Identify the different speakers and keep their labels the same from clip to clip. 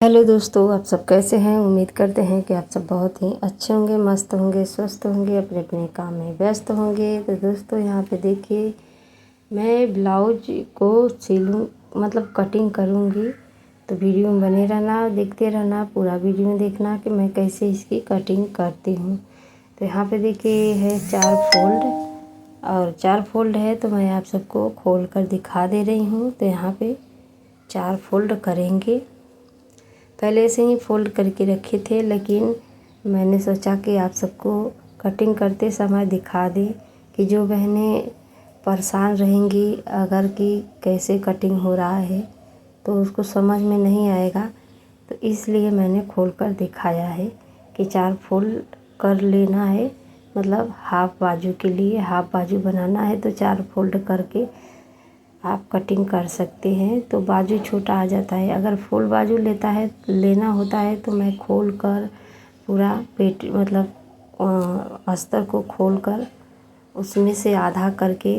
Speaker 1: Hello दोस्तों, आप सब कैसे हैं। उम्मीद करते हैं कि आप सब बहुत ही अच्छे होंगे, मस्त होंगे, स्वस्थ होंगे, अपने अपने काम में व्यस्त होंगे। तो दोस्तों यहाँ पे देखिए, मैं ब्लाउज को सिलूँ मतलब कटिंग करूँगी। तो वीडियो में बने रहना, देखते रहना, पूरा वीडियो में देखना कि मैं कैसे इसकी कटिंग करती हूँ। तो यहाँ पे देखिए है 4 फोल्ड और 4 फोल्ड है, तो मैं आप सबको खोल कर दिखा दे रही हूँ। तो यहाँ पे 4 फोल्ड करेंगे। पहले से ही फ़ोल्ड करके रखे थे, लेकिन मैंने सोचा कि आप सबको कटिंग करते समय दिखा दें कि जो बहनें परेशान रहेंगी अगर कि कैसे कटिंग हो रहा है तो उसको समझ में नहीं आएगा। तो इसलिए मैंने खोल कर दिखाया है कि 4 फोल्ड कर लेना है, मतलब हाफ बाजू के लिए हाफ बाजू बनाना है तो 4 फोल्ड करके आप कटिंग कर सकते हैं। तो बाजू छोटा आ जाता है। अगर फुल बाजू लेना होता है तो मैं खोल कर पूरा पेट मतलब अस्तर को खोल कर उसमें से आधा करके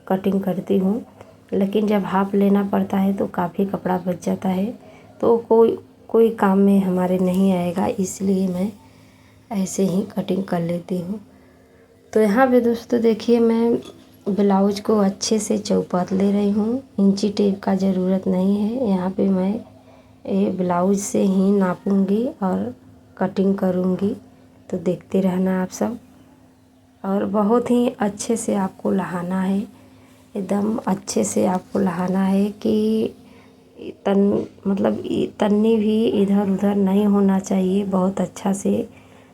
Speaker 1: कटिंग करती हूँ। लेकिन जब हाफ लेना पड़ता है तो काफ़ी कपड़ा बच जाता है, तो कोई काम में हमारे नहीं आएगा, इसलिए मैं ऐसे ही कटिंग कर लेती हूँ। तो यहाँ पे दोस्तों देखिए, मैं ब्लाउज को अच्छे से चौपात ले रही हूँ। इंची टेप का ज़रूरत नहीं है। यहाँ पे मैं ये ब्लाउज से ही नापूंगी और कटिंग करूँगी। तो देखते रहना आप सब। और बहुत ही अच्छे से आपको लहाना है, एकदम अच्छे से आपको लहाना है कि तन्नी भी इधर उधर नहीं होना चाहिए, बहुत अच्छा से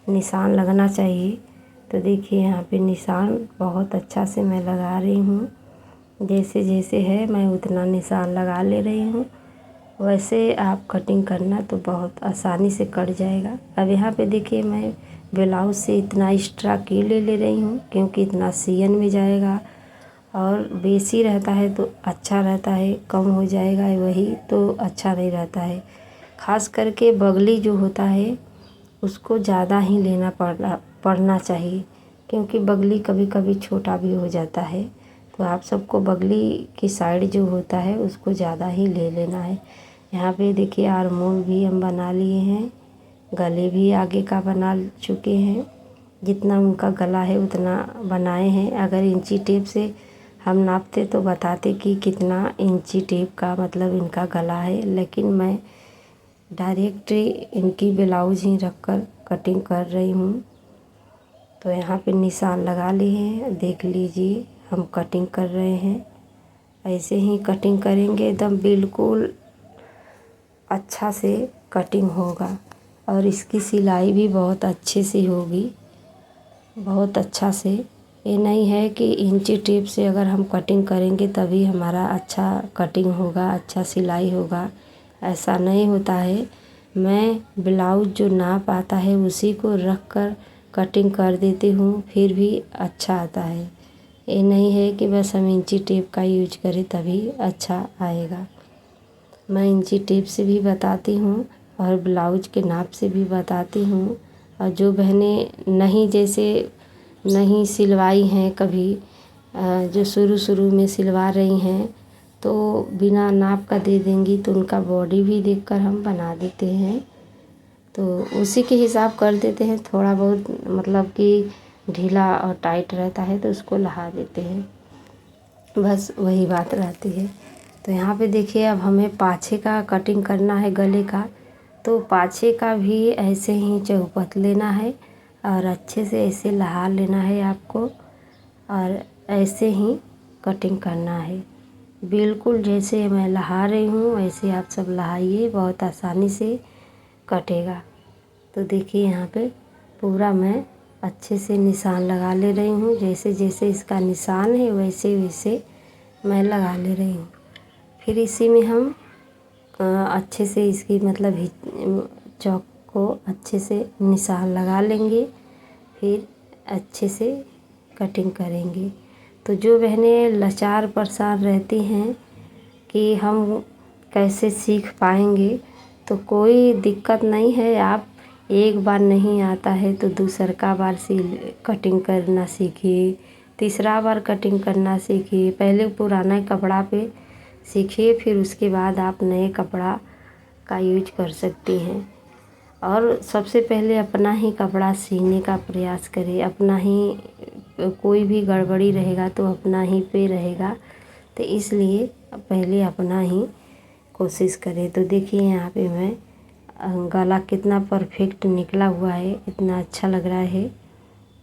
Speaker 1: निशान लगना चाहिए। तो देखिए यहाँ पे निशान बहुत अच्छा से मैं लगा रही हूँ। जैसे जैसे है मैं उतना निशान लगा ले रही हूँ। वैसे आप कटिंग करना तो बहुत आसानी से कट जाएगा। अब यहाँ पे देखिए, मैं ब्लाउज से इतना एक्स्ट्रा की ले रही हूँ क्योंकि इतना सियन में जाएगा। और बेसी रहता है तो अच्छा रहता है, कम हो जाएगा वही तो अच्छा नहीं रहता है। ख़ास करके बगली जो होता है उसको ज़्यादा ही लेना पड़ना चाहिए, क्योंकि बगली कभी कभी छोटा भी हो जाता है। तो आप सबको बगली की साइड जो होता है उसको ज़्यादा ही ले लेना है। यहाँ पे देखिए आर्मोल भी हम बना लिए हैं, गले भी आगे का बना चुके हैं। जितना उनका गला है उतना बनाए हैं। अगर इंची टेप से हम नापते तो बताते कि कितना इंची टेप का मतलब इनका गला है, लेकिन मैं डायरेक्ट इनकी ब्लाउज ही रख कर कटिंग कर रही हूँ। तो यहाँ पे निशान लगा लिए हैं, देख लीजिए हम कटिंग कर रहे हैं। ऐसे ही कटिंग करेंगे, एकदम बिल्कुल अच्छा से कटिंग होगा और इसकी सिलाई भी बहुत अच्छे से होगी, बहुत अच्छा से। ये नहीं है कि इंची टेप से अगर हम कटिंग करेंगे तभी हमारा अच्छा कटिंग होगा, अच्छा सिलाई होगा, ऐसा नहीं होता है। मैं ब्लाउज जो नाप आता है उसी को रख कर कटिंग कर देती हूँ, फिर भी अच्छा आता है। ये नहीं है कि बस हम इंची टेप का यूज करें तभी अच्छा आएगा। मैं इंची टेप से भी बताती हूँ और ब्लाउज के नाप से भी बताती हूँ। और जो बहनें नहीं सिलवाई हैं कभी, जो शुरू में सिलवा रही हैं, तो बिना नाप का दे देंगी तो उनका बॉडी भी देखकर हम बना देते हैं, तो उसी के हिसाब कर देते हैं। थोड़ा बहुत मतलब कि ढीला और टाइट रहता है तो उसको लहा देते हैं, बस वही बात रहती है। तो यहाँ पे देखिए, अब हमें पाछे का कटिंग करना है गले का। तो पाछे का भी ऐसे ही चौपत लेना है और अच्छे से ऐसे लहा लेना है आपको, और ऐसे ही कटिंग करना है। बिल्कुल जैसे मैं लहा रही हूँ वैसे आप सब लहाइए, बहुत आसानी से कटेगा। तो देखिए यहाँ पे पूरा मैं अच्छे से निशान लगा ले रही हूँ। जैसे जैसे इसका निशान है वैसे वैसे मैं लगा ले रही हूँ। फिर इसी में हम अच्छे से इसकी मतलब चौक को अच्छे से निशान लगा लेंगे, फिर अच्छे से कटिंग करेंगे। तो जो बहनें लाचार परेशान रहती हैं कि हम कैसे सीख पाएंगे, तो कोई दिक्कत नहीं है। आप एक बार नहीं आता है तो दूसरा बार कटिंग करना सीखिए, तीसरा बार कटिंग करना सीखिए। पहले पुराना कपड़ा पे सीखिए, फिर उसके बाद आप नए कपड़ा का यूज कर सकती हैं। और सबसे पहले अपना ही कपड़ा सीने का प्रयास करें। अपना ही कोई भी गड़बड़ी रहेगा तो अपना ही पे रहेगा, तो इसलिए पहले अपना ही कोशिश करें। तो देखिए यहाँ पे मैं गला कितना परफेक्ट निकला हुआ है, इतना अच्छा लग रहा है।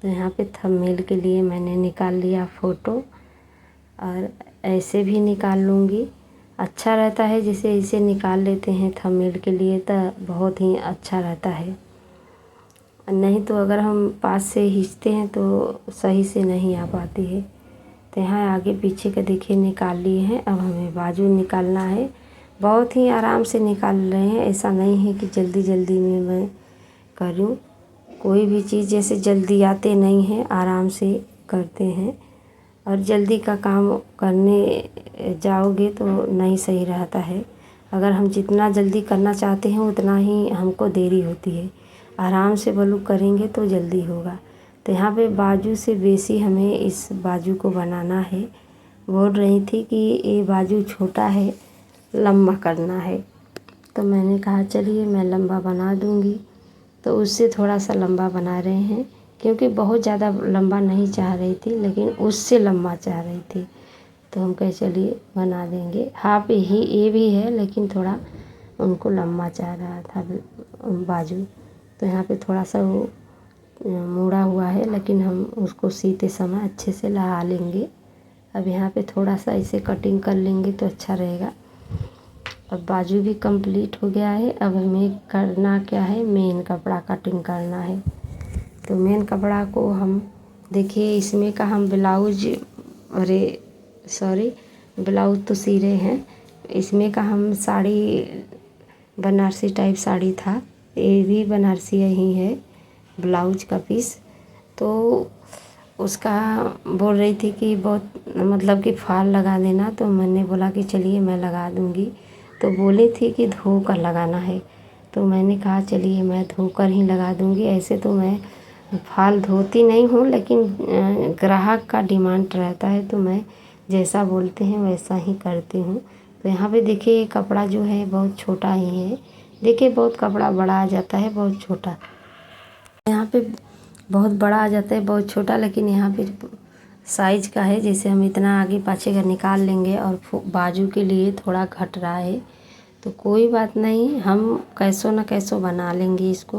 Speaker 1: तो यहाँ पे थंबनेल के लिए मैंने निकाल लिया फ़ोटो, और ऐसे भी निकाल लूँगी। अच्छा रहता है जैसे इसे निकाल लेते हैं थंबनेल के लिए, तो बहुत ही अच्छा रहता है। नहीं तो अगर हम पास से खींचते हैं तो सही से नहीं आ पाती है। तो यहाँ आगे पीछे का देखिए निकाल लिए हैं। अब हमें बाजू निकालना है। बहुत ही आराम से निकाल रहे हैं, ऐसा नहीं है कि जल्दी जल्दी में मैं करूँ। कोई भी चीज़ जैसे जल्दी आते नहीं हैं, आराम से करते हैं। और जल्दी का काम करने जाओगे तो नहीं सही रहता है। अगर हम जितना जल्दी करना चाहते हैं उतना ही हमको देरी होती है। आराम से बोलो करेंगे तो जल्दी होगा। तो यहाँ पे बाजू से बेसी हमें इस बाजू को बनाना है। बोल रही थी कि ये बाजू छोटा है, लंबा करना है। तो मैंने कहा चलिए मैं लंबा बना दूँगी। तो उससे थोड़ा सा लंबा बना रहे हैं, क्योंकि बहुत ज़्यादा लंबा नहीं चाह रही थी, लेकिन उससे लंबा चाह रही थी। तो हम कहे चलिए बना देंगे। हाफ ही ये भी है, लेकिन थोड़ा उनको लंबा चाह रहा था बाजू। तो यहाँ पे थोड़ा सा वो मुड़ा हुआ है, लेकिन हम उसको सीते समय अच्छे से लगा लेंगे। अब यहाँ पे थोड़ा सा इसे कटिंग कर लेंगे तो अच्छा रहेगा। अब बाजू भी कंप्लीट हो गया है। अब हमें करना क्या है, मेन कपड़ा कटिंग करना है। तो मेन कपड़ा को हम देखिए, इसमें का हम ब्लाउज, ब्लाउज तो सी रहे हैं। इसमें का हम साड़ी, बनारसी टाइप साड़ी था, ये भी बनारसी ही है ब्लाउज का पीस। तो उसका बोल रही थी कि बहुत मतलब कि फाल लगा देना, तो मैंने बोला कि चलिए मैं लगा दूँगी। तो बोली थी कि धो कर लगाना है, तो मैंने कहा चलिए मैं धो कर ही लगा दूँगी। ऐसे तो मैं फाल धोती नहीं हूँ, लेकिन ग्राहक का डिमांड रहता है तो मैं जैसा बोलते हैं वैसा ही करती हूँ। तो यहाँ पे देखिए कपड़ा जो है बहुत छोटा ही है। देखिए बहुत कपड़ा बड़ा आ जाता है, बहुत छोटा यहाँ पे बहुत बड़ा आ जाता है, बहुत छोटा, लेकिन यहाँ पे साइज का है। जैसे हम इतना आगे पाछे का निकाल लेंगे, और बाजू के लिए थोड़ा घट रहा है तो कोई बात नहीं, हम कैसो न कैसो बना लेंगे इसको।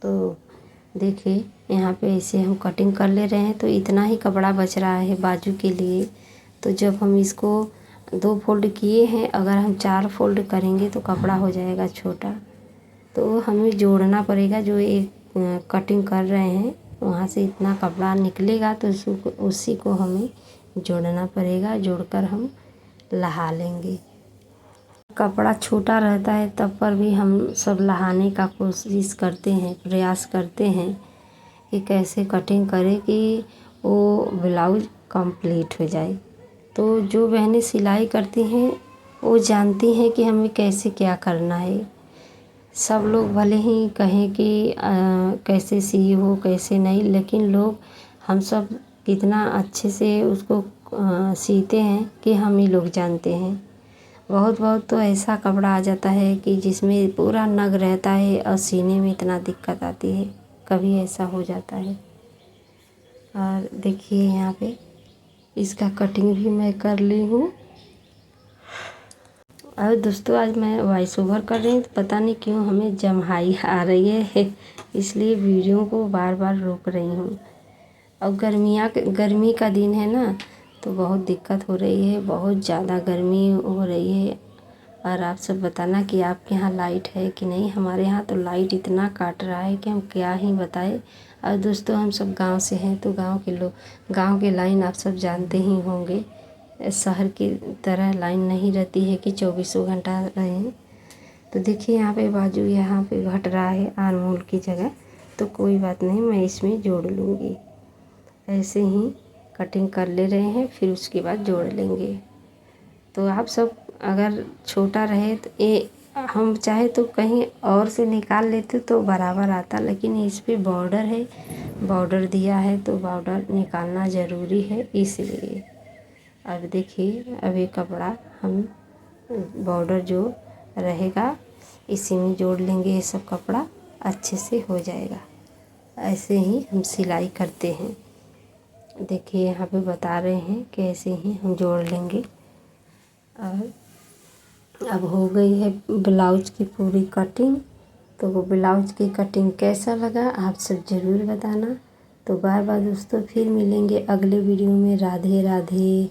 Speaker 1: तो देखिए यहाँ पे ऐसे हम कटिंग कर ले रहे हैं। तो इतना ही कपड़ा बच रहा है बाजू के लिए। तो जब हम इसको 2 फोल्ड किए हैं, अगर हम 4 फोल्ड करेंगे तो कपड़ा हो जाएगा छोटा। तो हमें जोड़ना पड़ेगा, जो एक कटिंग कर रहे हैं वहाँ से इतना कपड़ा निकलेगा तो उसी को हमें जोड़ना पड़ेगा। जोड़कर हम लहा लेंगे। कपड़ा छोटा रहता है तब पर भी हम सब लहाने का कोशिश करते हैं, प्रयास करते हैं कि कैसे कटिंग करें कि वो ब्लाउज कंप्लीट हो जाए। तो जो बहनें सिलाई करती हैं वो जानती हैं कि हमें कैसे क्या करना है। सब लोग भले ही कहें कि कैसे सी हो कैसे नहीं, लेकिन लोग हम सब कितना अच्छे से उसको सीते हैं कि हम ही लोग जानते हैं। बहुत बहुत तो ऐसा कपड़ा आ जाता है कि जिसमें पूरा नग रहता है और सीने में इतना दिक्कत आती है, कभी ऐसा हो जाता है। और देखिए यहाँ पे इसका कटिंग भी मैं कर ली हूँ। और दोस्तों आज मैं वॉइस ओवर कर रही हूँ, तो पता नहीं क्यों हमें जम्हाई आ रही है, इसलिए वीडियो को बार बार रोक रही हूँ। और गर्मी का दिन है ना, तो बहुत दिक्कत हो रही है, बहुत ज़्यादा गर्मी हो रही है। और आप सब बताना कि आपके यहाँ लाइट है कि नहीं। हमारे यहाँ तो लाइट इतना काट रहा है कि हम क्या ही बताएं। और दोस्तों हम सब गांव से हैं, तो गांव के लाइन आप सब जानते ही होंगे। शहर की तरह लाइन नहीं रहती है कि 24 घंटा रहें। तो देखिए यहाँ पे बाजू यहाँ पे घट रहा है आर्महोल की जगह, तो कोई बात नहीं, मैं इसमें जोड़ लूँगी। ऐसे ही कटिंग कर ले रहे हैं, फिर उसके बाद जोड़ लेंगे। तो आप सब अगर छोटा रहे तो ये हम चाहे तो कहीं और से निकाल लेते तो बराबर आता, लेकिन इस पे बॉर्डर है, बॉर्डर दिया है तो बॉर्डर निकालना ज़रूरी है, इसलिए। अब देखिए अब ये कपड़ा हम बॉर्डर जो रहेगा इसी में जोड़ लेंगे ये सब कपड़ा, अच्छे से हो जाएगा। ऐसे ही हम सिलाई करते हैं। देखिए यहाँ पे बता रहे हैं कि ऐसे ही हम जोड़ लेंगे। और अब हो गई है ब्लाउज की पूरी कटिंग। तो वो ब्लाउज की कटिंग कैसा लगा आप सब ज़रूर बताना। तो बाय बाय दोस्तों, फिर मिलेंगे अगले वीडियो में। राधे राधे।